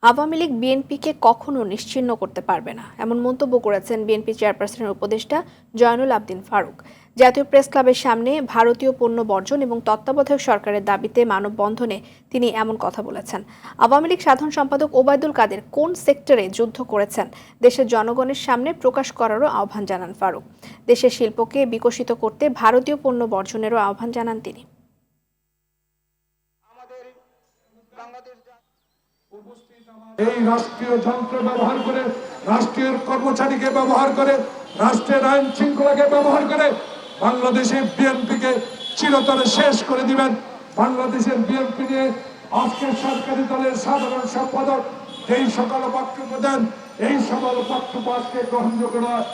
আওয়ামী লীগ বিএনপিকে কখনো নিশ্চিহ্ন করতে পারবে না, এমন মন্তব্য করেছেন বিএনপি চেয়ারপারসনের উপদেষ্টা জয়নুল আবদিন ফারুক। জাতীয় প্রেস ক্লাবের সামনে ভারতীয় পণ্য বর্জন এবং তত্ত্বাবধায়ক সরকারের দাবিতে মানববন্ধনে তিনি এমন কথা বলেছেন। আওয়ামী লীগ সাধারণ সম্পাদক ওবায়দুল কাদের কোন সেক্টরে যুদ্ধ করেছেন দেশের জনগণের সামনে প্রকাশ করারও আহ্বান জানান ফারুক। দেশের শিল্পকে বিকশিত করতে ভারতীয় পণ্য বর্জনেরও আহ্বান জানান তিনি। এই রাষ্ট্রীয় যন্ত্র ব্যবহার করে, রাষ্ট্রীয় কর্মচারীকে ব্যবহার করে, রাষ্ট্রের আইন শৃঙ্খলাকে ব্যবহার করে বাংলাদেশের বিএনপিকে চিরতরে শেষ করে দিবেন। বাংলাদেশের বিএনপি নিয়ে আজকের সরকারি দলের সাধারণ সম্পাদক যেই সকল বক্তব্য দেন, এই সকল বক্তব্য আজকে গ্রহণযোগ্য নয়।